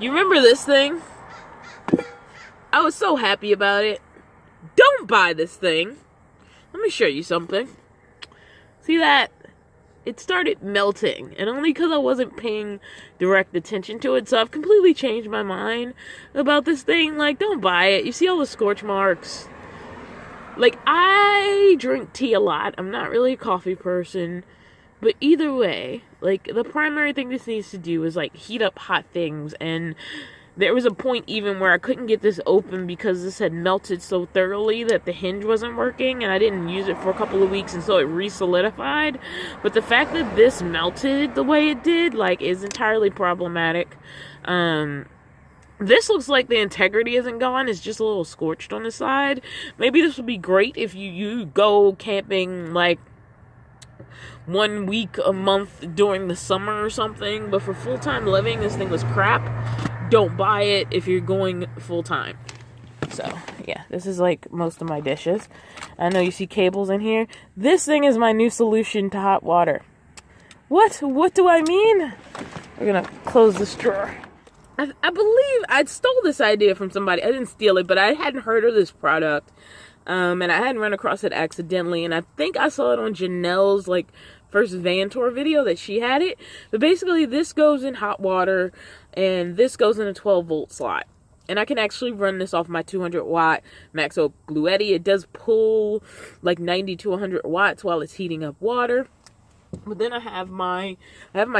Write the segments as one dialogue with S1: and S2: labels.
S1: You remember this thing? I was so happy about it. Don't buy this thing. Let me show you something. See that? It started melting, and only because I wasn't paying direct attention to it, so I've completely changed my mind about this thing. Like, don't buy it. You see all the scorch marks? Like, I drink tea a lot. I'm not really a coffee person, but either way, like, the primary thing this needs to do is, like, heat up hot things, and there was a point even where I couldn't get this open because this had melted so thoroughly that the hinge wasn't working, and I didn't use it for a couple of weeks, and so it re-solidified. But the fact that this melted the way it did, like, is entirely problematic. This looks like the integrity isn't gone. It's just a little scorched on the side. Maybe this would be great if you go camping, like, 1 week a month during the summer or something. But for full-time living, this thing was crap. Don't buy it if you're going full-time. So, yeah, this is like most of my dishes. I know you see cables in here. This thing is my new solution to hot water. What do I mean? We're gonna close this drawer. I believe I stole this idea from somebody. I didn't steal it, but I hadn't heard of this product. And I hadn't run across it accidentally. And I think I saw it on Janelle's, like, first van tour video that she had it. But basically, this goes in hot water, and this goes in a 12-volt slot. And I can actually run this off my 200-watt Maxo Bluetti. It does pull, like, 90 to 100 watts while it's heating up water. But then I have my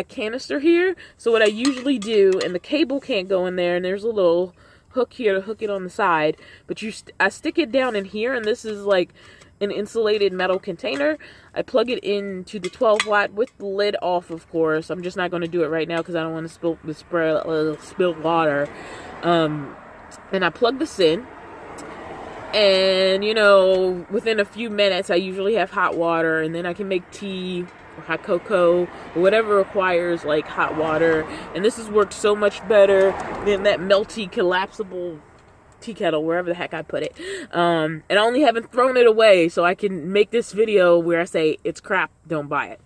S1: canister here. So what I usually do, and the cable can't go in there, and there's a little hook here to hook it on the side, but I stick it down in here, and this is like an insulated metal container. I plug it into the 12-watt with the lid off, of course. I'm just not going to do it right now because I don't want to spill water. And I plug this in, and, you know, within a few minutes, I usually have hot water, and then I can make tea or hot cocoa or whatever requires, like, hot water. And this has worked so much better than that melty collapsible tea kettle, wherever the heck I put it. And I only haven't thrown it away, so I can make this video where I say it's crap, don't buy it.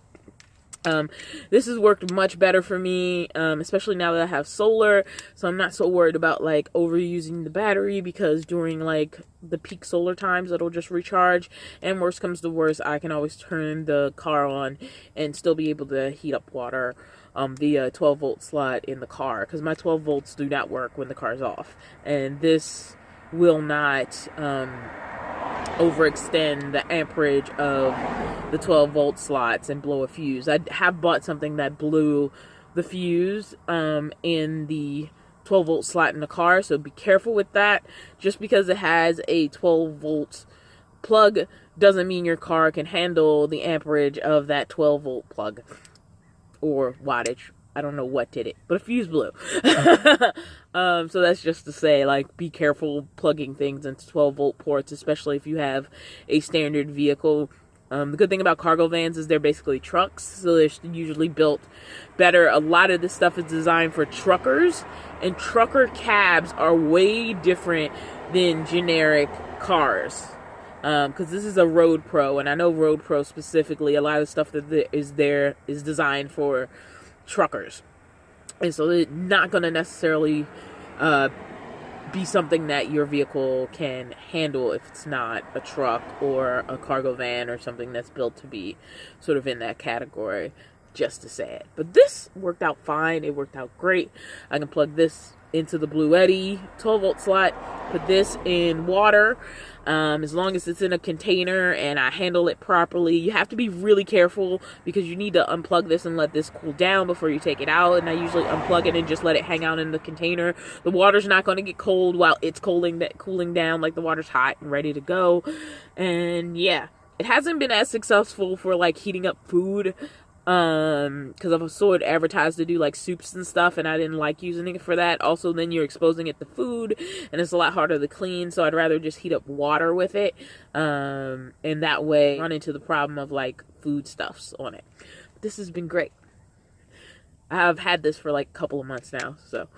S1: This has worked much better for me, especially now that I have solar, so I'm not so worried about, like, overusing the battery, because during, like, the peak solar times, it'll just recharge, and worst comes to worst, I can always turn the car on and still be able to heat up water via 12-volt slot in the car, because my 12 volts do not work when the car's off, and this will not overextend the amperage of the 12-volt slots and blow a fuse. I have bought something that blew the fuse in the 12-volt slot in the car, so be careful with that. Just because it has a 12-volt plug doesn't mean your car can handle the amperage of that 12-volt plug or wattage. I don't know what did it, but a fuse blew. So that's just to say, like, be careful plugging things into 12-volt ports, especially if you have a standard vehicle. The good thing about cargo vans is they're basically trucks, so they're usually built better. A lot of this stuff is designed for truckers, and trucker cabs are way different than generic cars. Because this is a Road Pro, and I know Road Pro specifically, a lot of stuff that is there is designed for truckers, and so it's not going to necessarily be something that your vehicle can handle if it's not a truck or a cargo van or something that's built to be sort of in that category, just to say it. But this worked out fine. It worked out great. I can plug this into the Bluetti 12-volt slot, put this in water, as long as it's in a container and I handle it properly. You have to be really careful because you need to unplug this and let this cool down before you take it out, and I usually unplug it and just let it hang out in the container. The water's not going to get cold while it's cooling down, like the water's hot and ready to go. And yeah, it hasn't been as successful for, like, heating up food, because I've saw it advertised to do, like, soups and stuff, and I didn't like using it for that. Also, then you're exposing it to food, and it's a lot harder to clean, so I'd rather just heat up water with it, and that way run into the problem of, like, foodstuffs on it. But this has been great. I've had this for, like, a couple of months now, so